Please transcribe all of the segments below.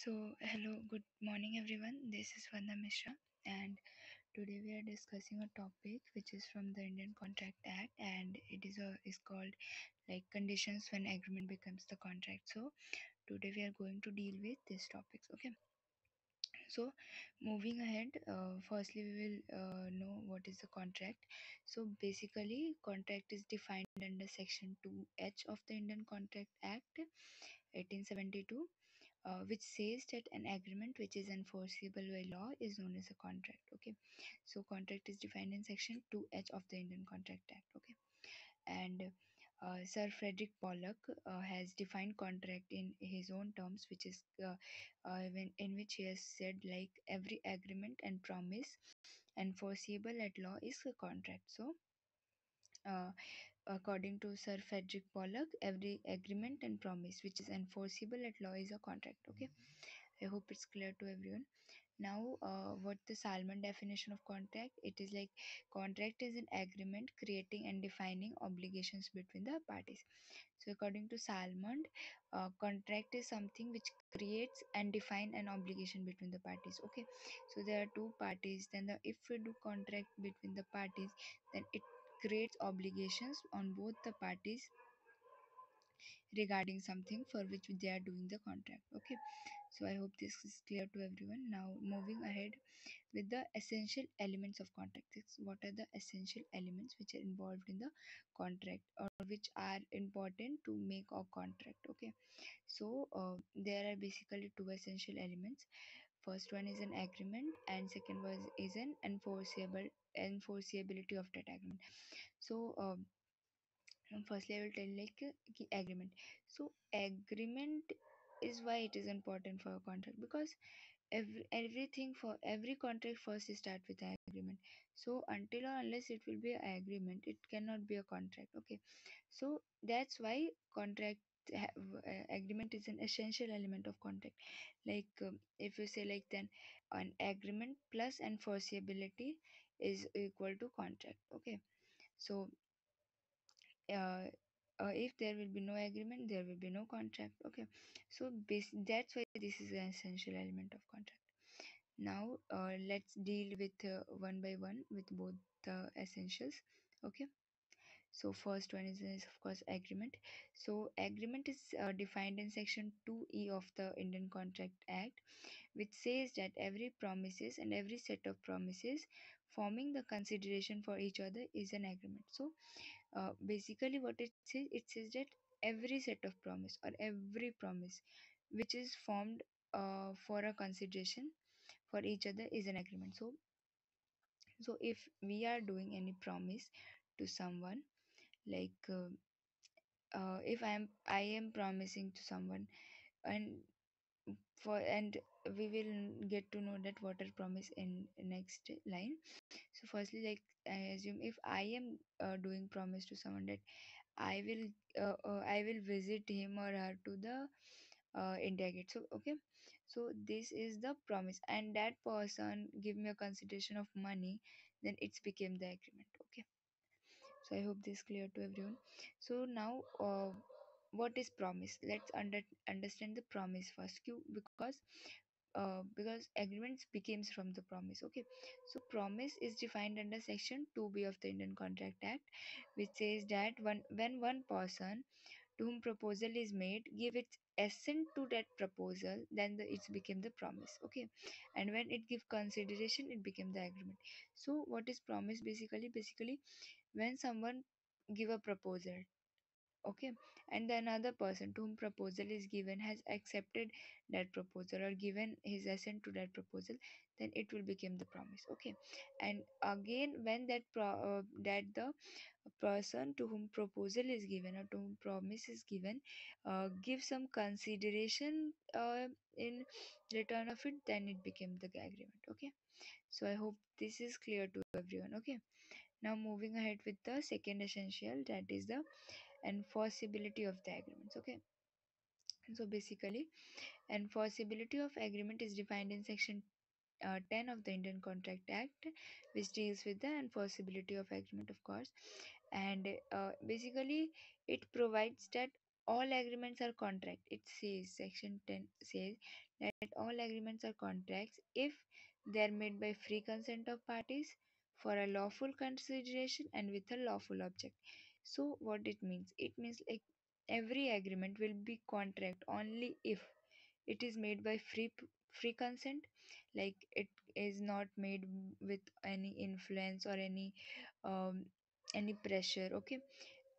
Hello, good morning, everyone. This is Vanda Mishra, and today we are discussing a topic which is from the Indian Contract Act, and is called like conditions when agreement becomes the contract. So, today we are going to deal with these topics. Okay. So, moving ahead, firstly we will know what is the contract. So, basically, contract is defined under Section 2H of the Indian Contract Act, 1872, which says that an agreement which is enforceable by law is known as a contract. Okay, so contract is defined in section 2H of the Indian Contract Act. Okay, and Sir Frederick Pollock has defined contract in his own terms, which is in which he has said like every agreement and promise enforceable at law is a contract. So uh, according to Sir Frederick Pollock, every agreement and promise which is enforceable at law is a contract. Okay, I hope it's clear to everyone. Now, what the Salmon definition of contract? It is like contract is an agreement creating and defining obligations between the parties. So, according to Salmon, contract is something which creates and define an obligation between the parties. Okay, so there are two parties. Then, if we do contract between the parties, then it creates obligations on both the parties regarding something for which they are doing the contract. Okay, so I hope this is clear to everyone. Now, moving ahead with the essential elements of contract. What are the essential elements which are involved in the contract or which are important to make a contract? Okay, so there are basically two essential elements. First one is an agreement, and second was is an enforceability of that agreement. So firstly I will tell like key agreement. So agreement is why it is important for a contract, because everything for every contract first start with an agreement. So until or unless it will be an agreement, it cannot be a contract. Okay, so that's why contract agreement is an essential element of contract. Like if you say like then an agreement plus enforceability is equal to contract. Okay, so uh, if there will be no agreement, there will be no contract. Okay, so that's why this is an essential element of contract. Now let's deal with one by one with both the essentials. Okay, so first one is of course agreement. So agreement is defined in section 2E of the Indian Contract Act, which says that every promises and every set of promises forming the consideration for each other is an agreement. So basically what it says that every set of promise or every promise which is formed for a consideration for each other is an agreement. So if we are doing any promise to someone, like if I am promising to someone, and and we will get to know that what are promise in next line. So firstly, like I assume if I am doing promise to someone that I will visit him or her to the India Gate. So okay, so this is the promise, and that person give me a consideration of money, then it's became the agreement. Okay, so I hope this is clear to everyone. So now, what is promise? Let's understand the promise first. Because agreements becomes from the promise. Okay, so promise is defined under section 2B of the Indian Contract Act, which says that when one person to whom proposal is made give its assent to that proposal, then it's became the promise. Okay, and when it give consideration, it became the agreement. So what is promise? Basically when someone give a proposal, okay, and the another person to whom proposal is given has accepted that proposal or given his assent to that proposal, then it will become the promise. Okay, and again when that the person to whom proposal is given or to whom promise is given give some consideration in return of it, then it became the agreement. Okay, so I hope this is clear to everyone. Okay, now moving ahead with the second essential, that is the enforceability of the agreements. Okay, so basically enforceability of agreement is defined in section 10 of the Indian Contract Act, which deals with the enforceability of agreement, of course. And basically, it provides that all agreements are contract. It says section 10 says that all agreements are contracts if they are made by free consent of parties for a lawful consideration and with a lawful object. So what it means? It means like every agreement will be contract only if it is made by free consent, like it is not made with any influence or um, any pressure, okay,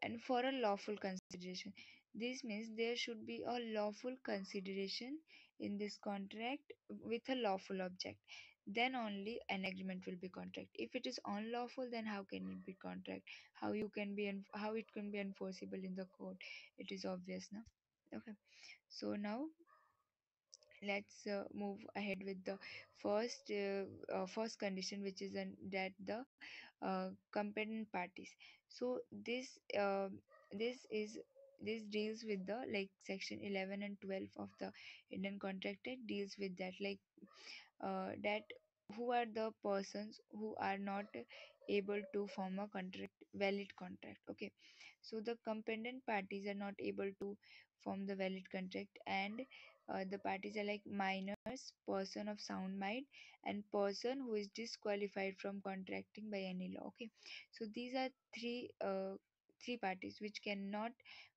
and for a lawful consideration. This means there should be a lawful consideration in this contract with a lawful object. Then only an agreement will be contract. If it is unlawful, then how can it be contract? How it can be enforceable in the court? It is obvious now. Okay. So now let's move ahead with the first condition, which is that the competent parties. So this is this deals with the like section 11 and 12 of the Indian Contract Act deals with that, like that who are the persons who are not able to form a contract valid contract. Okay, so the competent parties are not able to form the valid contract, and the parties are like minors, person of sound mind, and person who is disqualified from contracting by any law. Okay, so these are three parties which cannot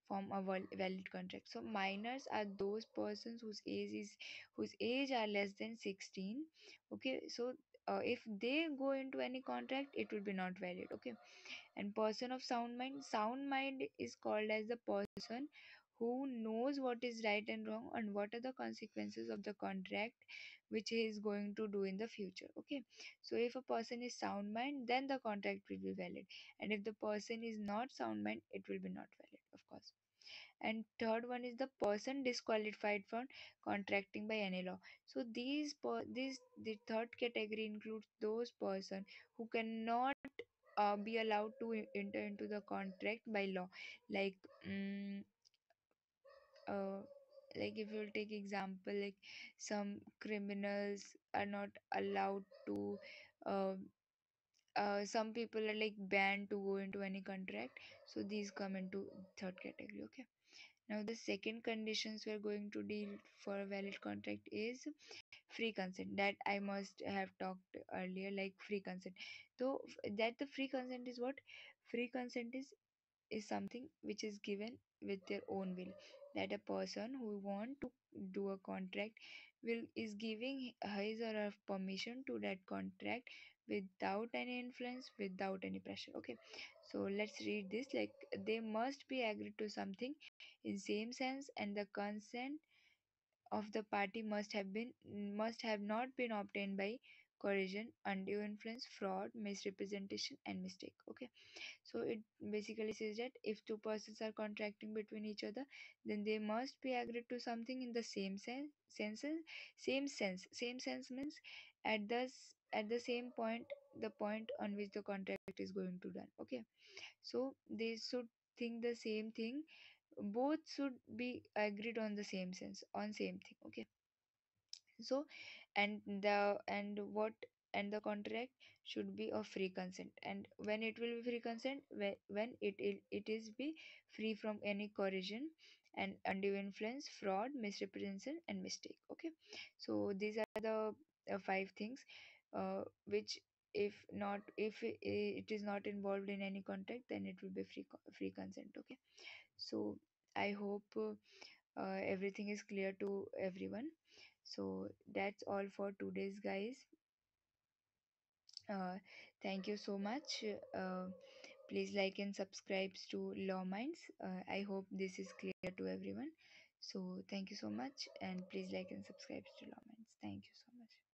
form a valid contract. So minors are those persons whose age are less than 16. Okay, so if they go into any contract, it will be not valid. Okay, and person of sound mind is called as the person who knows what is right and wrong and what are the consequences of the contract which he is going to do in the future. Okay, so if a person is sound mind, then the contract will be valid, and if the person is not sound mind, it will be not valid, of course. And third one is the person disqualified from contracting by any law. So the third category includes those person who cannot be allowed to enter into the contract by law, like mm, uh, like if you'll take example, like some criminals are not allowed to uh, some people are like banned to go into any contract, so these come into third category. Okay, now the second conditions we are going to deal for a valid contract is free consent, that I must have talked earlier, like free consent. So that the free consent is what? Free consent is something which is given with their own will, that a person who want to do a contract will is giving his or her permission to that contract without any influence, without any pressure. Okay, so let's read this, like they must be agreed to something in same sense, and the consent of the party must have not been obtained by coercion, undue influence, fraud, misrepresentation, and mistake. Okay, so it basically says that if two persons are contracting between each other, then they must be agreed to something in the same sense means at the same point, the point on which the contract is going to run. Okay, so they should think the same thing, both should be agreed on the same sense, on same thing. Okay, so and what and the contract should be of free consent, and when it will be free consent, when it is be free from any coercion and undue influence, fraud, misrepresentation, and mistake. Okay, so these are the five things which if it is not involved in any contract, then it will be free consent. Okay, so I hope everything is clear to everyone. So that's all for today's, guys. uh, thank you so much. Please like and subscribe to Law Minds. I hope this is clear to everyone. So thank you so much, and please like and subscribe to Law Minds. Thank you so much.